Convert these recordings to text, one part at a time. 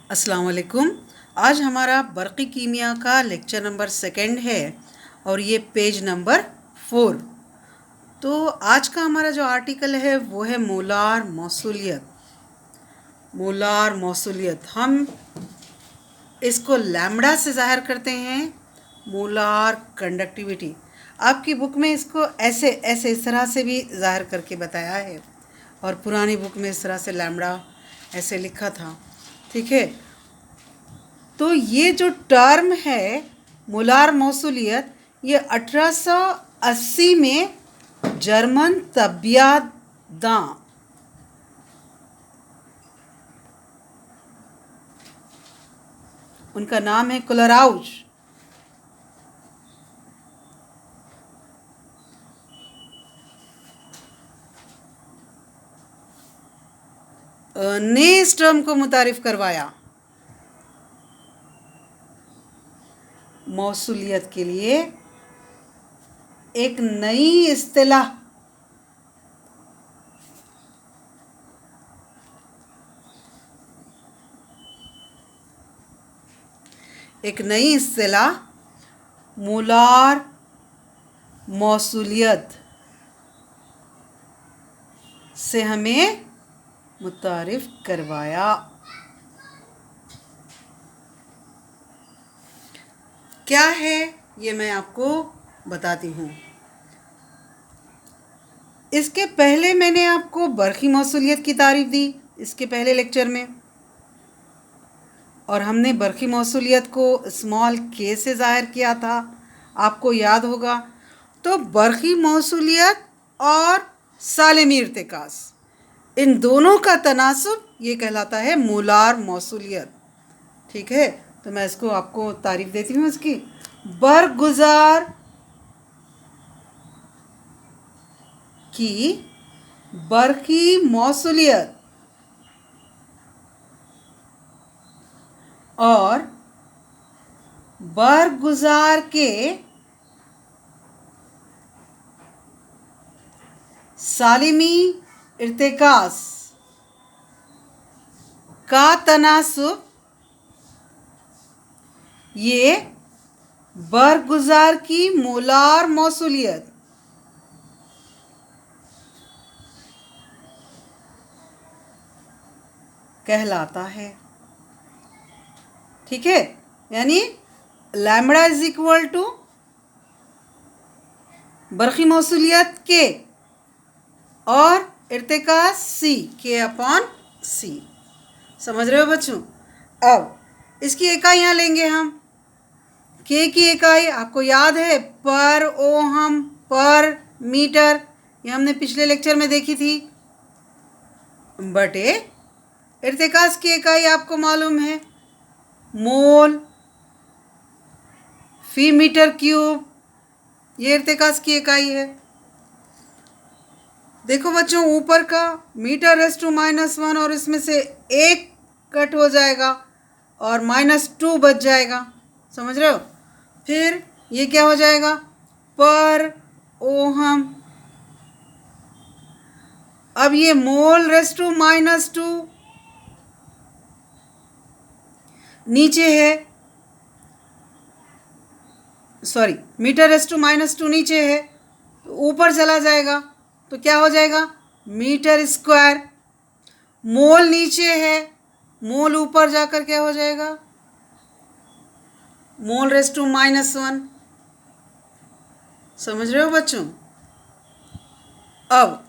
अस्सलाम वालेकुम। आज हमारा बरक़ी कीमिया का लेक्चर नंबर 2 है और ये पेज नंबर 4। तो आज का हमारा जो आर्टिकल है वो है मोलार मौसूलियत। मोलार मौसूलियत हम इसको लैम्बडा से ज़ाहिर करते हैं। मोलार कंडक्टिविटी आपकी बुक में इसको ऐसे ऐसे इस तरह से भी ज़ाहिर करके बताया है और पुरानी बुक में इस तरह से लैम्बडा ऐसे लिखा था। ठीक है, तो ये जो टर्म है मोलार मौसूलियत, ये 1880 में जर्मन तबियतदां उनका नाम है क्लोराउच ने इस टर्म को मुतारिफ करवाया मौसूलियत के लिए। एक नई इस्तिलाह मोलार मौसूलियत से हमें मुतारिफ करवाया। क्या है ये मैं आपको बताती हूँ। इसके पहले मैंने आपको बरक़ी मौसूलियत की तारीफ़ दी इसके पहले लेक्चर में, और हमने बरक़ी मौसूलियत को स्मॉल के से ज़ाहिर किया था, आपको याद होगा। तो बरक़ी मौसूलियत और सालिमी इर्तिकास, इन दोनों का तनासुब ये कहलाता है मोलार मौसूलियत। ठीक है, तो मैं इसको आपको तारीफ़ देती हूँ इसकी। बरगुज़ार की बरक़ी मौसूलियत और बरगुज़ार के सालिमी इर्तिकास का तनासुब ये बरगुज़ार की मोलार मौसूलियत कहलाता है। ठीक है, यानी लैम्बडा इज इक्वल टू बरक़ी मौसूलियत के और इर्तिकास सी के अपॉन सी। समझ रहे हो बच्चों? अब इसकी इकाइयाँ लेंगे हम। के की इकाई आपको याद है पर ओहम पर मीटर, ये हमने पिछले लेक्चर में देखी थी। बटे इर्तिकास की इकाई आपको मालूम है मोल फी मीटर क्यूब, ये इर्तिकास की इकाई है। देखो बच्चों, ऊपर का मीटर रेज़ टू -1 और इसमें से एक कट हो जाएगा और -2 बच जाएगा। समझ रहे हो? फिर ये क्या हो जाएगा पर ओहम। अब ये मोल रेज़ टू -2 नीचे है, सॉरी मीटर रेज़ टू -2 नीचे है, तो ऊपर चला जाएगा तो क्या हो जाएगा मीटर स्क्वायर। मोल नीचे है, मोल ऊपर जाकर क्या हो जाएगा मोल रेज़ टू -1। समझ रहे हो बच्चों? अब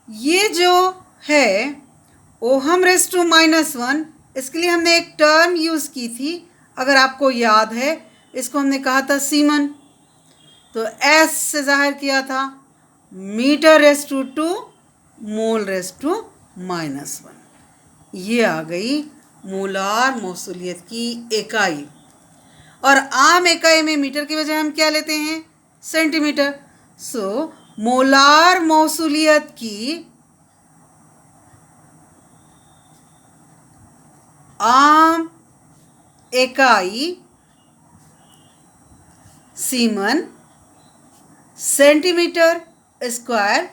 ये जो है ओहम रेज़ टू -1, इसके लिए हमने एक टर्म यूज़ की थी, अगर आपको याद है। इसको हमने कहा था सीमन, तो एस से ज़ाहिर किया था metre raise to 2 mole raise to -1। ये आ गई मोलार मौसूलियत की इकाई। और आम इकाई में मीटर की बजाय हम क्या लेते हैं सेंटीमीटर। सो मोलार मौसूलियत की आम इकाई siemens centimetre square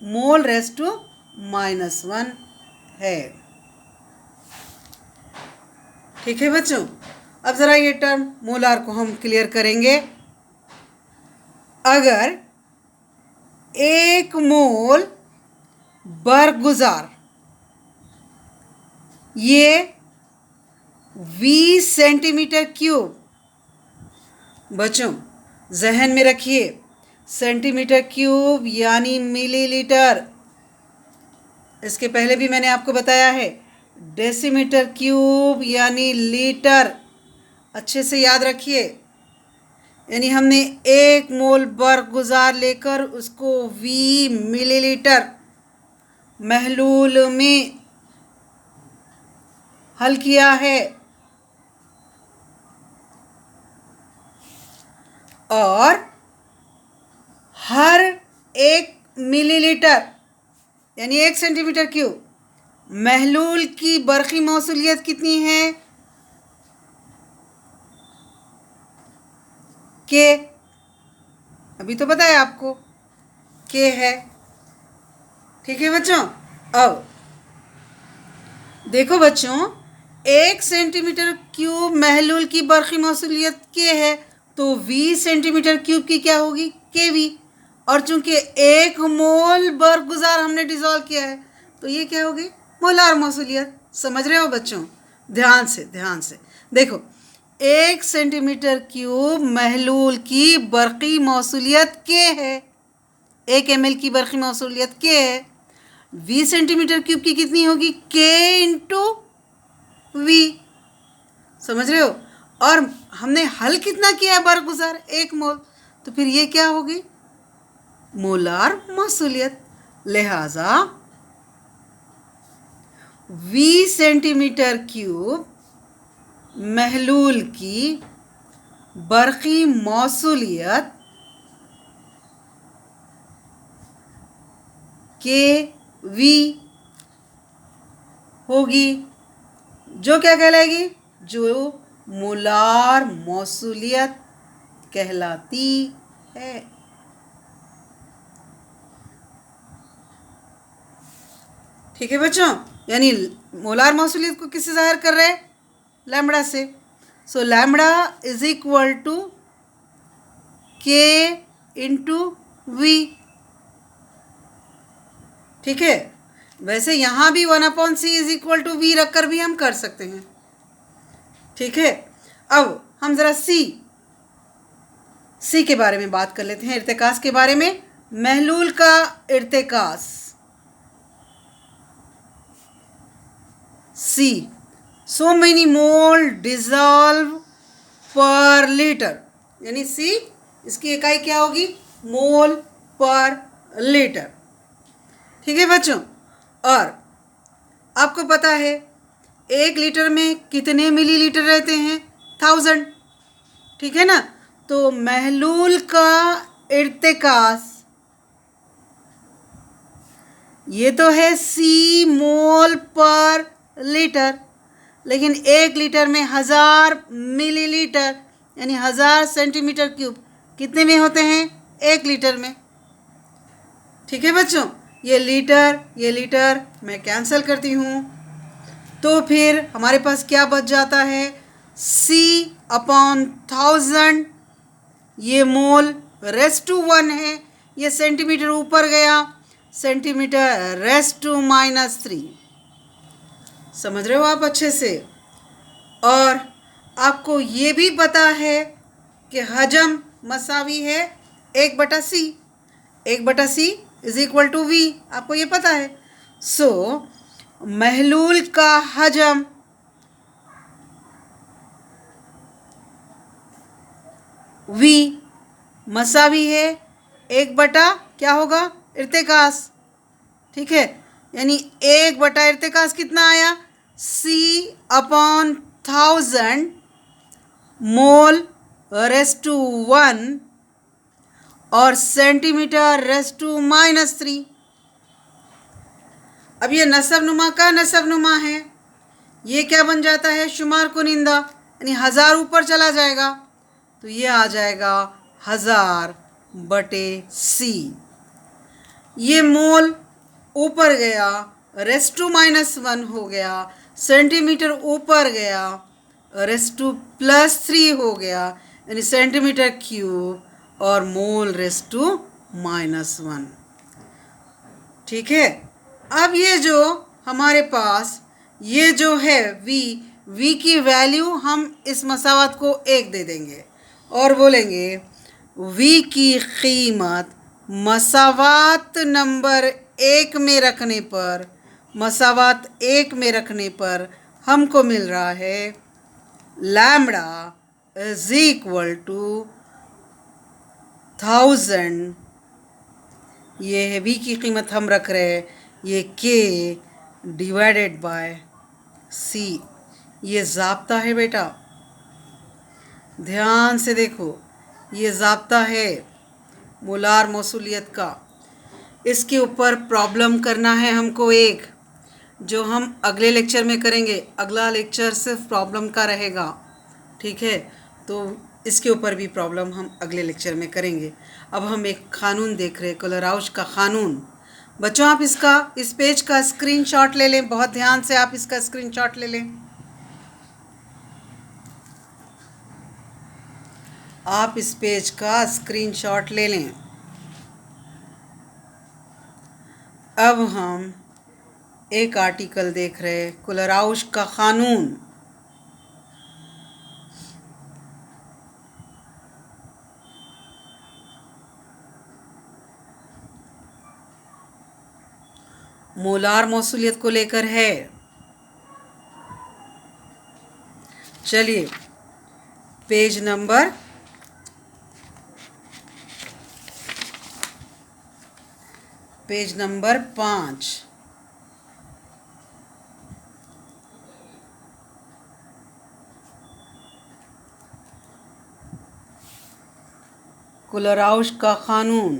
mole raise to -1 है। ठीक है बच्चों, अब ज़रा ये टर्म मोलार को हम क्लियर करेंगे। अगर 1 मोल बरगुजार ये 20 सेंटीमीटर क्यूब, बच्चों जहन में रखिए सेंटीमीटर क्यूब यानी मिलीलीटर, इसके पहले भी मैंने आपको बताया है डेसीमीटर क्यूब यानी लीटर, अच्छे से याद रखिए। यानी हमने 1 मोल बरगुजार लेकर उसको 20 मिलीलीटर महलूल में हल किया है और हर 1 मिलीलीटर यानी 1 सेंटीमीटर क्यूब महलूल की बरक़ी मौसूलियत कितनी है? के, अभी तो बताया आपको के है। ठीक है बच्चों, अब देखो बच्चों 1 सेंटीमीटर क्यूब महलूल की बरक़ी मौसूलियत के है तो 20 सेंटीमीटर क्यूब की क्या होगी? के वी। और चूंकि 1 मोल बरगुजार हमने डिज़ोल्व किया है तो ये क्या होगी? मोलार मौसूलियत। समझ रहे हो बच्चों? ध्यान से देखो 1 सेंटीमीटर क्यूब महलूल की बरक़ी मौसूलियत के है, 1 ml की बरक़ी मौसूलियत के है, 20 सेंटीमीटर क्यूब की कितनी होगी? के इंटू वी। समझ रहे हो? और हमने हल कितना किया है? बरगुजार 1 मोल, तो फिर ये क्या होगी? मोलार मौसूलियत। लिहाजा 20 सेंटीमीटर क्यूब महलूल की बरक़ी मौसूलियत के वी होगी, जो क्या कहलाएगी? जो मोलार मौसूलियत कहलाती है। ठीक है बच्चों, यानी मोलार मौसूलियत को किससे ज़ाहिर कर रहे हैं? लैम्बडा से। सो लैम्बडा इज इक्वल टू के इंटू वी। ठीक है, वैसे यहाँ भी 1/c is equal to we रखकर भी हम कर सकते हैं। ठीक है, अब हम ज़रा सी के बारे में बात कर लेते हैं, इर्तिकास के बारे में। महलूल का इर्तिकास सी, सो मेनी मोल डिजॉल्व पर लीटर, यानी सी इसकी इकाई क्या होगी? मोल पर लीटर। ठीक है बच्चों, और आपको पता है 1 लीटर में कितने मिलीलीटर रहते हैं? 1000। ठीक है ना, तो महलूल का इर्तिकास ये तो है सी मोल पर लीटर, लेकिन 1 लीटर में 1000 मिलीलीटर यानी 1000 सेंटीमीटर क्यूब कितने में होते हैं? 1 लीटर में। ठीक है बच्चों, ये लीटर मैं कैंसिल करती हूँ, तो फिर हमारे पास क्या बच जाता है? C/1000, ये मोल रेज़ टू 1 है, ये सेंटीमीटर ऊपर गया, सेंटीमीटर रेज़ टू -3। समझ रहे हो आप अच्छे से? और आपको ये भी पता है कि हजम मसावी है 1/c, 1/c is equal to we, आपको ये पता है। सो महलूल का हजम वी मसावी है 1/ क्या होगा? इर्तिकास। ठीक है, यानी 1/ इर्तिकास कितना आया? C/1000 मोल रेज़ टू 1 और सेंटीमीटर रेज़ टू -3। अब ये नसबनुमा का नसबनुमा है, ये क्या बन जाता है? शुमार कुनिंदा, यानी 1000 ऊपर चला जाएगा तो ये आ जाएगा 1000/c। ये मोल ऊपर गया, रेज़ टू -1 हो गया, सेंटीमीटर ऊपर गया रेस टू +3 हो गया, यानी सेंटीमीटर क्यूब, और मोल रेस टू -1। ठीक है। अब ये जो हमारे पास ये जो है v की वैल्यू हम इस मसावत को 1 दे देंगे और बोलेंगे v की कीमत मसावत नंबर 1 में रखने पर, मसावत 1 में रखने पर हमको मिल रहा है लैम्बडा इज इक्वल टू 1000। ये है v की कीमत हम रख रहे हैं, ये k डिवाइडेड बाय c। ये ज़ाब्ता है बेटा, ध्यान से देखो, ये ज़ाब्ता है मोलार मौसूलियत का। इसके ऊपर प्रॉब्लम करना है हमको एक, जो हम अगले लेक्चर में करेंगे। अगला लेक्चर सिर्फ प्रॉब्लम का रहेगा, ठीक है। तो इसके ऊपर भी प्रॉब्लम हम अगले लेक्चर में करेंगे। अब हम एक क़ानून देख रहे हैं, कोलराउश का क़ानून। बच्चों आप इस पेज का स्क्रीनशॉट ले लें, बहुत ध्यान से आप इसका स्क्रीनशॉट ले लें। आप इस पेज का स्क्रीनशॉट ले लें। अब हम एक आर्टिकल देख रहे हैं, कोलराउश का क़ानून। मोलार मौसूलियत को लेकर है। चलिए पेज नंबर 5। कोलराउश का क़ानून।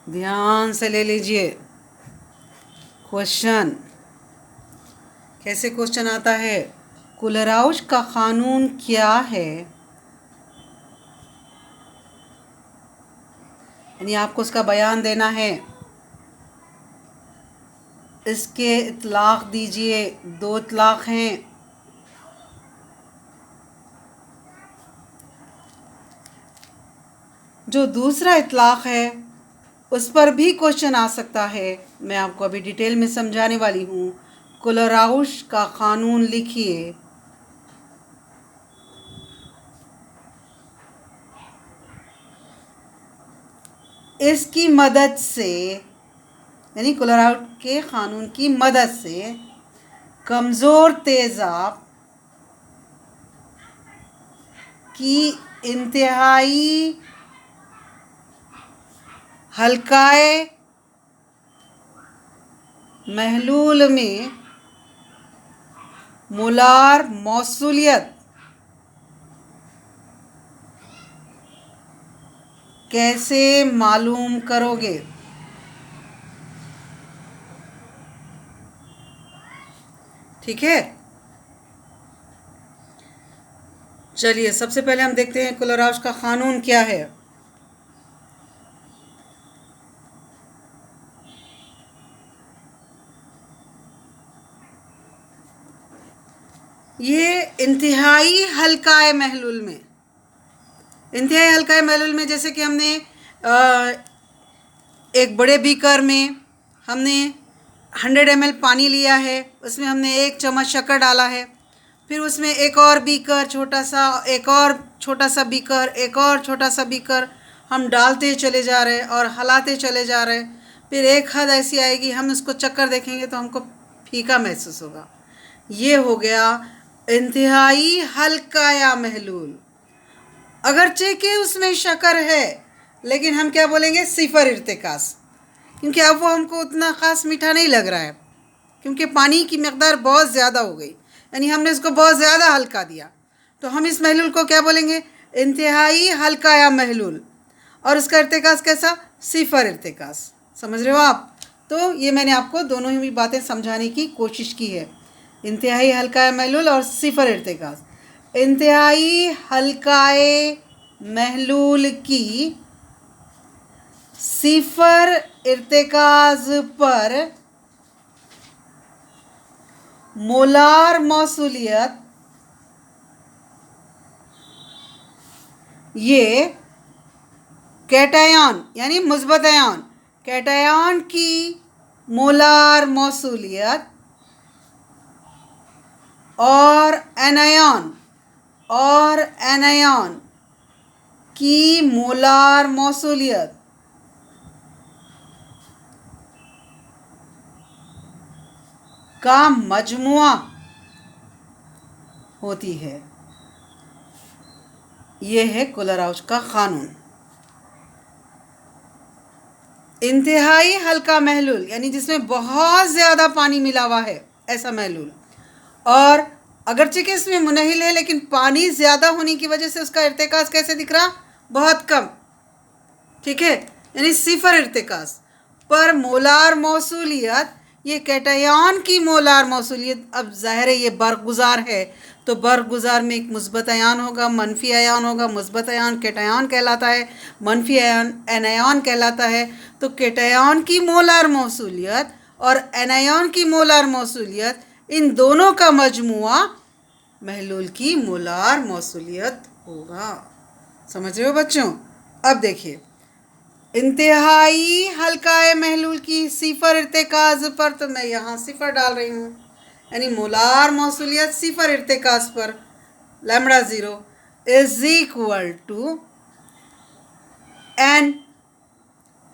ध्यान से ले लीजिए क्वेश्चन। कैसे क्वेश्चन आता है, कोलराउश का क़ानून क्या है, यानी आपको उसका बयान देना है। इसके इतलाक़ दीजिए, 2 इतलाक़ हैं। जो दूसरा इतलाक़ है उस पर भी क्वेश्चन आ सकता है, मैं आपको अभी डिटेल में समझाने वाली हूँ। कोलराउश का क़ानून लिखिए। इसकी मदद से, यानी कोलराउश के क़ानून की मदद से कमज़ोर तेज़ाब की इंतहाई हल्काए महलूल में मोलार मौसूलियत कैसे मालूम करोगे। ठीक है। चलिए सबसे पहले हम देखते हैं कोलराउश का क़ानून क्या है। ये इंतहाई हल्काए महलूल में, इंतहाई हल्काए महलूल में, जैसे कि हमने एक बड़े बीकर में हमने 100 ml पानी लिया है, उसमें हमने 1 चम्मच शक्कर डाला है, फिर उसमें एक और बीकर छोटा सा, एक और छोटा सा बीकर, एक और छोटा सा बीकर हम डालते चले जा रहे हैं और हलाते चले जा रहे हैं। फिर एक हद ऐसी आएगी हम उसको चक्कर देखेंगे तो हमको फीका महसूस होगा। ये हो गया इंतहाई हल्का या महलूल। अगरचे कि उसमें शक्कर है, लेकिन हम क्या बोलेंगे, सिफर इर्तिकास, क्योंकि अब वो हमको उतना ख़ास मीठा नहीं लग रहा है, क्योंकि पानी की मकदार बहुत ज़्यादा हो गई, यानी हमने इसको बहुत ज़्यादा हल्का दिया। तो हम इस महलूल को क्या बोलेंगे, इंतहाई हल्का या महलूल। और उसका इर्तिकास कैसा, सिफर इर्तिकास। समझ रहे हो आप। तो ये मैंने आपको दोनों ही बातें समझाने की कोशिश की है। इंतहाई हल्का महलूल और सिफर इर्तिकाज़। इंतहाई हल्काए महलूल की सिफर इर्तिकाज़ पर मोलार मौसूलियत ये कैटायन यानी मुस्बत आयन, कैटायन की मोलार मौसूलियत और एनायन की मोलार मौसूलियत का मजमुआ होती है। यह है कोलराउच का कानून। इंतहाई हल्का महलूल यानी जिसमें बहुत ज़्यादा पानी मिला हुआ है, ऐसा महलूल, और अगरचे कि इसमें मुनहिल है लेकिन पानी ज़्यादा होने की वजह से उसका इर्तिकाज़ कैसे दिख रहा, बहुत कम, ठीक है, यानी सिफर इर्तिकाज़ पर मोलार मौसूलियत, ये कैटायन की मोलार मौसूलियत। अब ज़ाहिर है ये बरगुज़ार है, तो बरगुज़ार में एक मुस्बत अयान होगा, मनफी अयान होगा। मुस्बत अयान कैटायन कहलाता है, मनफी अयान एनायन कहलाता है। तो कैटायन की मोलार मौसूलियत और एनायन की मोलार मौसूलियत, इन दोनों का मजमुआ महलूल की मोलार मौसूलियत होगा। समझ रहे हो बच्चों? अब देखिए, इंतहाई हल्का महलूल की सिफर इर्तिकाज़ पर, तो मैं यहाँ सिफर डाल रही हूँ, यानी मोलार मौसूलियत सिफर इर्तिकाज़ पर lambda zero is equal to N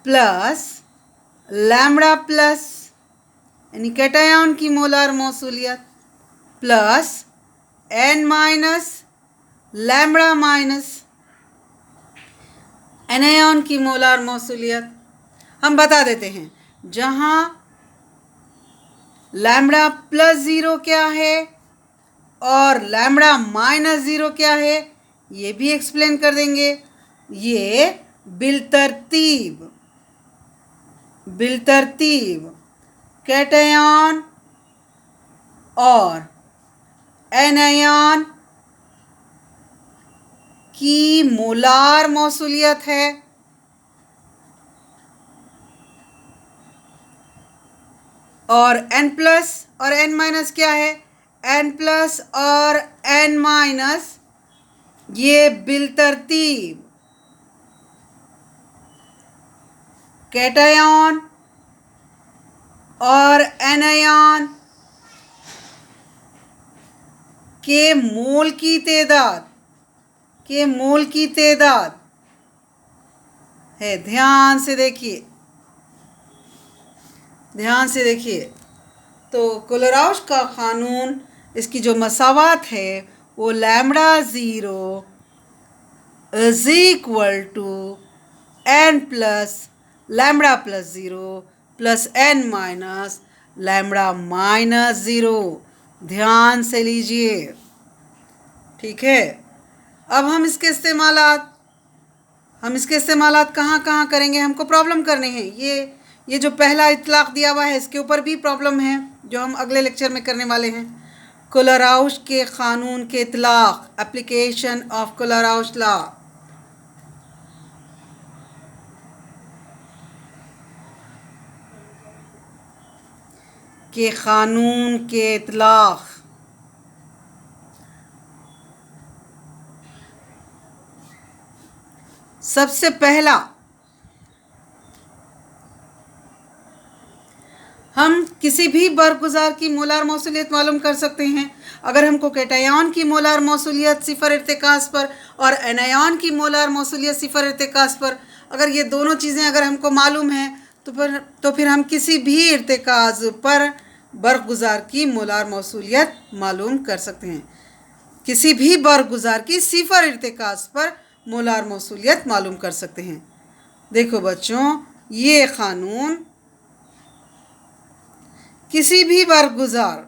plus lambda plus, यानी कैटायन की मोलार मौसूलियत, plus N minus lambda minus anion की मोलार मौसूलियत। हम बता देते हैं, जहाँ लैम्बडा प्लस ज़ीरो क्या है और लैम्बडा माइनस ज़ीरो क्या है, ये भी एक्सप्लेन कर देंगे। ये बिलतरतीब कैटायन और एनायन की मोलार मौसूलियत है, और n प्लस और n माइनस क्या है, n प्लस और n माइनस ये बिलतरतीब कैटायन और एनायन के मोल की तादाद है। ध्यान से देखिए, तो कोलराउच का कानून, इसकी जो मसावात है वो lambda zero is equal to N plus lambda plus zero plus N minus lambda minus zero. ध्यान से लीजिए, ठीक है। अब हम इसके इस्तेमालात कहाँ कहाँ करेंगे, हमको प्रॉब्लम करने हैं। ये जो पहला इतलाक़ दिया हुआ है इसके ऊपर भी प्रॉब्लम है, जो हम अगले लेक्चर में करने वाले हैं। कोलराउच के क़ानून के इतलाक़, एप्लीकेशन ऑफ कोलराउच लॉ। के क़ानून के इतलाक़, सबसे पहला हम किसी भी बरगुज़ार की मोलार मौसूलियत मालूम कर सकते हैं। अगर हमको कैटायन की मोलार मौसूलियत सिफर इर्तिकाज़ पर और एनायन की मोलार मौसूलियत सिफर इर्तिकाज़ पर, अगर ये दोनों चीज़ें अगर हमको मालूम हैं तो फिर हम किसी भी इर्तिकाज़ पर बरगुज़ार की मोलार मौसूलियत मालूम कर सकते हैं। किसी भी बरगुज़ार की सिफर इर्तिकाज़ पर मोलार मौसूलियत मालूम कर सकते हैं। देखो बच्चों, ये क़ानून किसी भी बरगुज़ार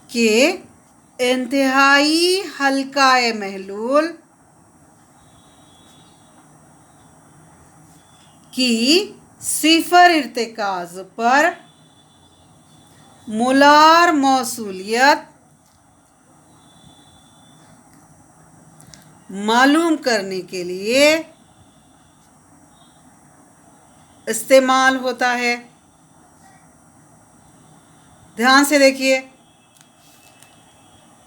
के इंतहाई हल्का महलूल कि सिफर इर्तिकाज़ पर मोलार मौसूलियत मालूम करने के लिए इस्तेमाल होता है। ध्यान से देखिए,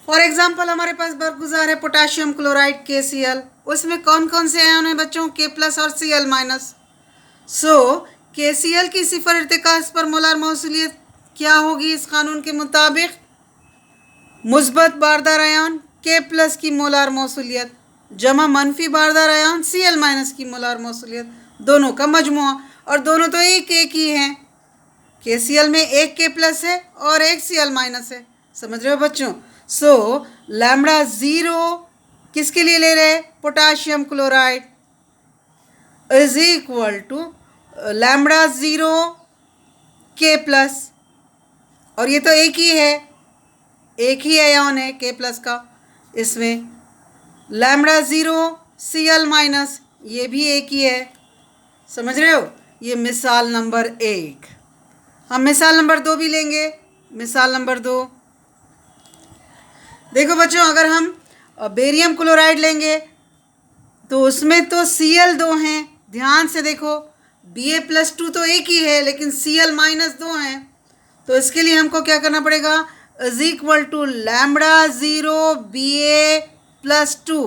फॉर एग्जाम्पल हमारे पास बरगुजार है पोटाशियम क्लोराइड KCl। उसमें कौन कौन से आयन है बच्चों? K+ और Cl-। सो KCl की सिफर इर्तिकाज़ पर मोलार मौसूलियत क्या होगी इस कानून के मुताबिक? मुस्बत बारदार आयन K+ की मोलार मौसूलियत जमा मनफी बारदार आयन Cl- की मोलार मौसूलियत, दोनों का मजमुआ। और दोनों तो एक ही हैं। KCl में एक K+ है और एक Cl- है। समझ रहे हो बच्चों? सो लैम्बडा 0 किसके लिए ले रहे हैं? Potassium chloride is equal to lambda 0 K+। और ये तो एक ही है, एक ही आयन है K+ का। इसमें लैम्बडा 0 Cl- ये भी एक ही है। समझ रहे हो? ये मिसाल नंबर 1। हम मिसाल नंबर 2 भी लेंगे। मिसाल नंबर 2 देखो बच्चों, अगर हम बेरियम क्लोराइड लेंगे तो उसमें तो Cl2 हैं। ध्यान से देखो, Ba+2 तो एक ही है लेकिन Cl- 2 हैं। तो इसके लिए हमको क्या करना पड़ेगा? Is equal to lambda 0 Ba+2।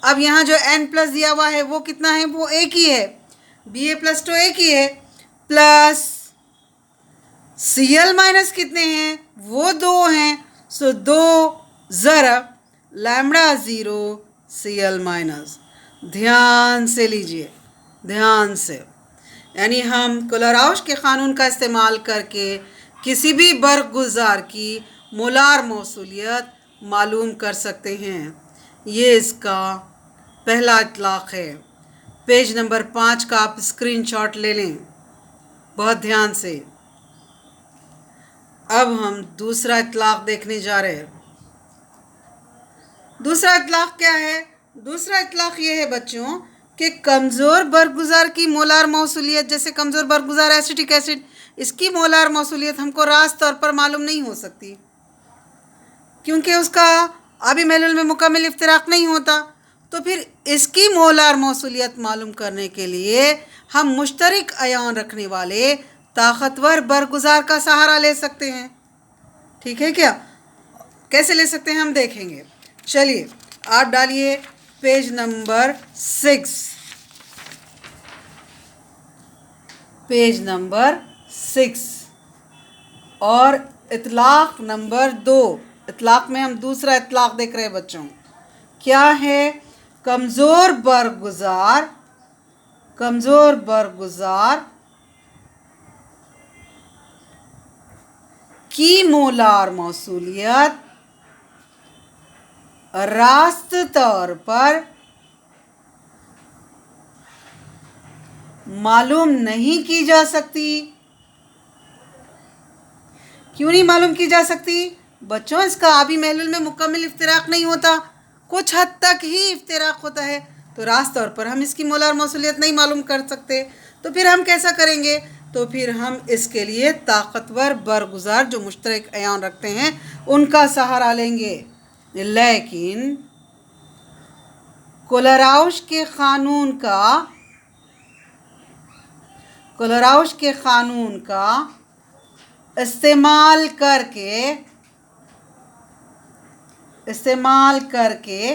अब यहाँ जो N+ दिया हुआ है वो कितना है? वो एक ही है। Ba+2 एक ही है, प्लस Cl- कितने हैं? वो 2 हैं। सो 2 ज़रब लैम्बडा 0 Cl-। ध्यान से लीजिए, ध्यान से। यानी हम कोलराउश के क़ानून का इस्तेमाल करके किसी भी बरगुजार की मोलार मौसूलियत मालूम कर सकते हैं। ये इसका पहला इतलाक़ है। पेज नंबर 5 का आप स्क्रीनशॉट ले लें बहुत ध्यान से। अब हम दूसरा इतलाक़ देखने जा रहे हैं। दूसरा इतलाक़ क्या है? दूसरा इतलाक़ ये है बच्चों कि कमज़ोर बरगुजार की मोलार मौसूलियत, जैसे कमज़ोर बरगुजार एसिटिक एसिड, इसकी मोलार मौसूलियत हमको रास्त तौर पर मालूम नहीं हो सकती क्योंकि उसका आबी महलूल में मुकम्मल इफ्तिराक नहीं होता। तो फिर इसकी मोलार मौसूलियत मालूम करने के लिए हम मुश्तरक आयन रखने वाले ताकतवर बरगुजार का सहारा ले सकते हैं। ठीक है क्या? कैसे ले सकते हैं हम देखेंगे। चलिए आप डालिए पेज नंबर 6, पेज नंबर 6 और इतलाक़ नंबर 2। इतलाक़ में हम दूसरा इतलाक़ देख रहे हैं बच्चों। क्या है? कमज़ोर बरगुजार, कमज़ोर बरगुजार की मोलार मौसूलियत रास्त तौर पर मालूम नहीं की जा सकती। क्यों नहीं मालूम की जा सकती बच्चों? इसका आबी महलूल में मुकम्मल इफ्तिराक नहीं होता, कुछ हद तक ही इफ्तिराक होता है। तो रास्त तौर पर हम इसकी मोलार मौसूलियत नहीं मालूम कर सकते। तो फिर हम कैसा करेंगे? तो फिर हम इसके लिए ताकतवर बरगुजार जो मुश्तरक आयन रखते हैं उनका सहारा लेंगे। लेकिन कोलराउश के क़ानून का, कोलराउश के क़ानून का इस्तेमाल करके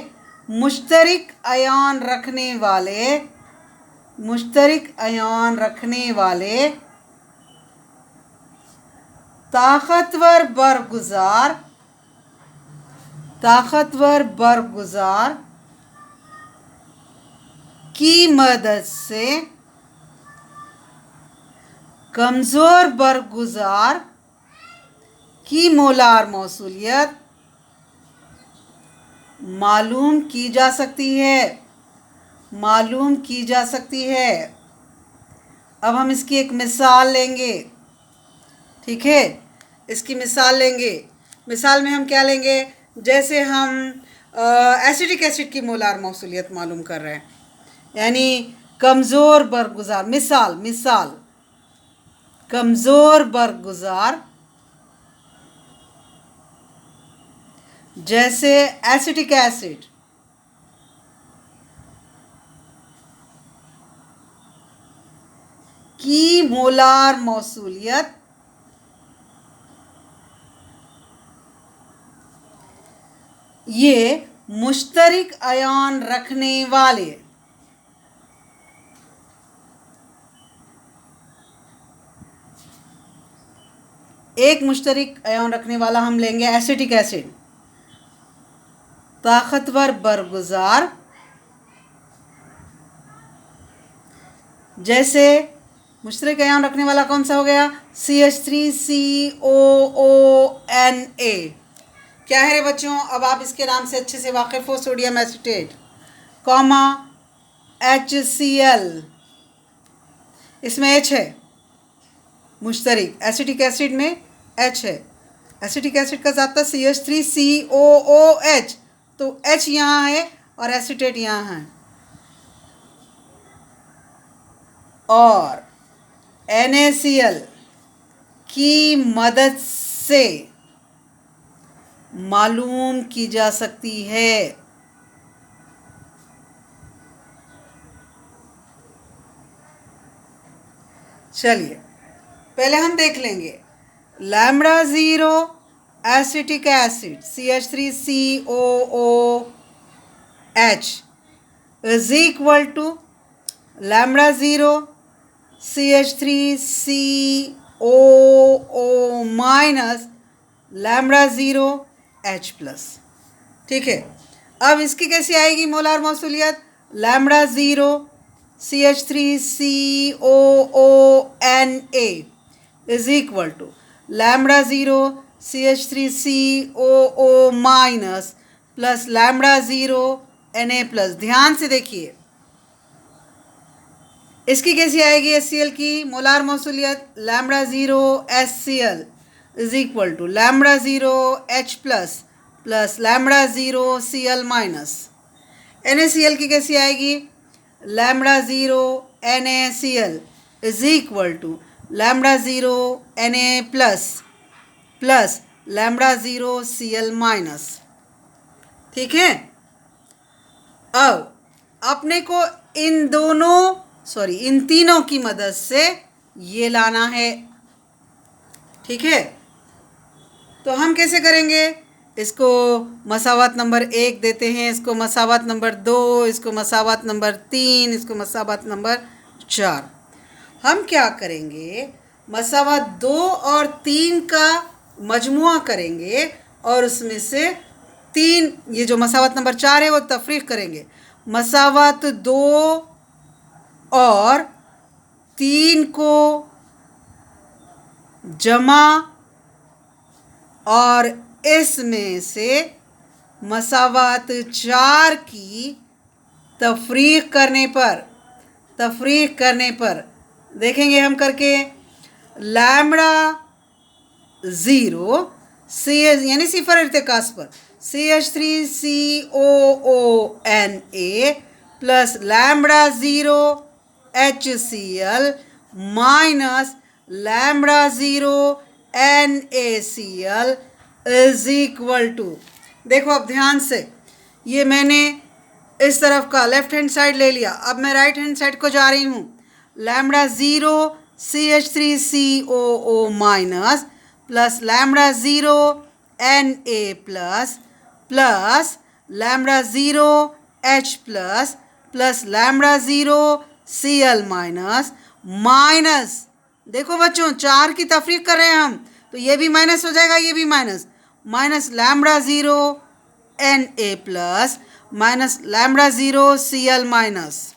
मुश्तरक आयन रखने वाले ताकतवर बरगुजार की मदद से कमज़ोर बरगुजार की मोलार मौसूलियत मालूम की जा सकती है, मालूम की जा सकती है। अब हम इसकी एक मिसाल लेंगे। ठीक है, इसकी मिसाल लेंगे। मिसाल में हम क्या लेंगे? जैसे हम एसिटिक एसिड की मोलार मौसूलियत मालूम कर रहे हैं, यानी कमज़ोर बरगुजार, मिसाल मिसाल, कमज़ोर बरगुजार जैसे एसिटिक एसिड, की मोलार मौसूलियत ये मुश्तरिक आयन रखने वाले एक मुश्तरिक आयन रखने वाला हम लेंगे एसिटिक एसिड, ताकतवर बरगुजार जैसे मुश्तरिक आयन रखने वाला कौन सा हो गया, CH3COONA। क्या है रे बच्चों, अब आप इसके नाम से अच्छे से वाकिफ़ हो, सोडियम एसीटेट, कॉमा HCl, इसमें H है, मुश्तरिक एसिटिक एसिड में H है, एसिटिक एसिड का ज़ाब्ता CH3COOH, तो H यहाँ है और एसीटेट यहाँ है, और NaCl की मदद से मालूम की जा सकती है। चलिए पहले हम देख लेंगे lambda zero acetic acid CH3COOH is equal to lambda zero CH3COO minus lambda zero H plus. ठीक है, अब इसकी कैसी आएगी मोलार मौसूलियत, lambda zero CH3COONA is equal to lambda zero CH3COO minus plus lambda zero Na plus. ध्यान से देखिए इसकी कैसी आएगी HCl की मोलार मौसूलियत, lambda zero HCl is equal to lambda zero H plus plus lambda zero Cl minus. NaCl की कैसी आएगी, lambda zero NaCl is equal to lambda zero Na plus plus lambda zero Cl minus. ठीक है, अब अपने को इन तीनों की मदद से ये लाना है। ठीक है, तो हम कैसे करेंगे, इसको मसावत नंबर 1 देते हैं, इसको मसावत नंबर 2, इसको मसावत नंबर 3, इसको मसावत नंबर 4। हम क्या करेंगे, मसावत 2 और 3 का मजमुआ करेंगे और उसमें से 3, ये जो मसावत नंबर 4 है वो तफरीक करेंगे। मसावत 2 और 3 को जमा और इसमें से मसावत 4 की तफरीक करने पर देखेंगे हम करके, लैम्बडा ज़ीरो CH यानी सिफर इर्तिकास पर CH3COONA plus lambda zero HCl minus lambda zero NaCl is equal to, देखो अब ध्यान से, ये मैंने इस तरफ का लेफ्ट हैंड साइड ले लिया, अब मैं राइट हैंड साइड को जा रही हूँ, lambda zero CH3COO minus plus lambda zero Na plus plus lambda zero H plus plus lambda zero Cl minus minus, देखो बच्चों 4 की तफरीक कर रहे हैं हम, तो ये भी माइनस हो जाएगा, ये भी minus, minus lambda zero Na plus minus lambda zero Cl minus.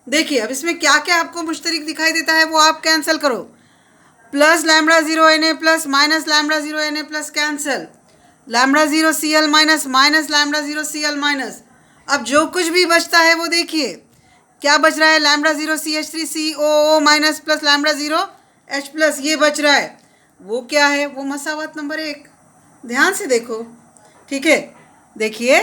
देखिए अब इसमें क्या क्या आपको मुश्तरिक दिखाई देता है वो आप कैंसिल करो, plus lambda zero Na plus minus lambda zero Na plus cancel, lambda zero Cl minus minus lambda zero Cl minus. अब जो कुछ भी बचता है वो देखिए क्या बच रहा है, lambda zero CH3COO minus plus lambda zero H plus, ये बच रहा है, वो क्या है, वो मसावत नंबर 1। ध्यान से देखो, ठीक है, देखिए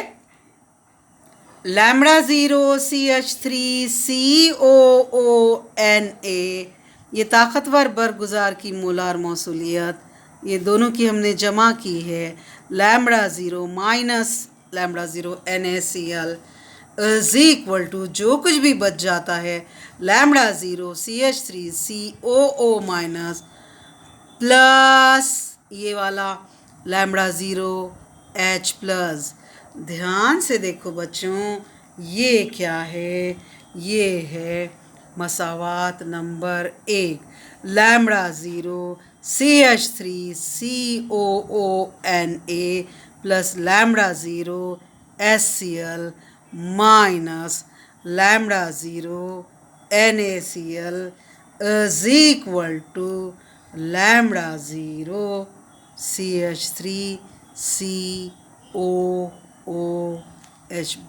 लैम्बडा ज़ीरो CH3COONA, ये ताकतवर बरगुजार की मोलार मौसूलियत, ये दोनों की हमने जमा की है। Lambda zero minus lambda zero NaCl is equal to, जो कुछ भी बच जाता है, lambda zero CH3COO minus plus ये वाला लैम्बडा ज़ीरो H प्लस। ध्यान से देखो बच्चों, ये क्या है? ये है मसावात number 1, lambda zero CH3COONA plus lambda zero SCl minus lambda zero NaCl is equal to lambda zero CH3COOH।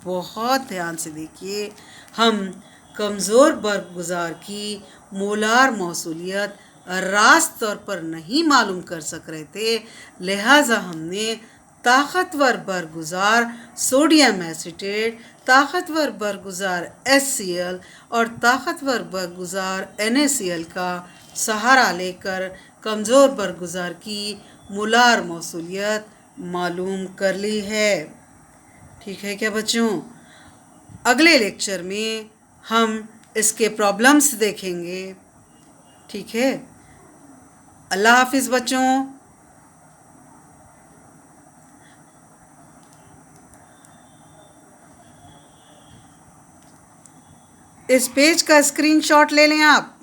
बहुत ध्यान से देखिए, हम कमज़ोर बरगुजार की मोलार मौसूलियत रास्त तौर पर नहीं मालूम कर सक रहे थे, लिहाजा हमने ताकतवर बरगुजार सोडियम एसीटेट, ताकतवर बरगुजार HCl और ताकतवर बरगुजार NaCl का सहारा लेकर कमज़ोर बरगुजार की मोलार मौसूलियत मालूम कर ली है। ठीक है क्या बच्चों? अगले लेक्चर में हम इसके प्रॉब्लम्स देखेंगे। ठीक है, अल्लाह हाफिज़ बच्चों। इस पेज का स्क्रीनशॉट ले लें आप।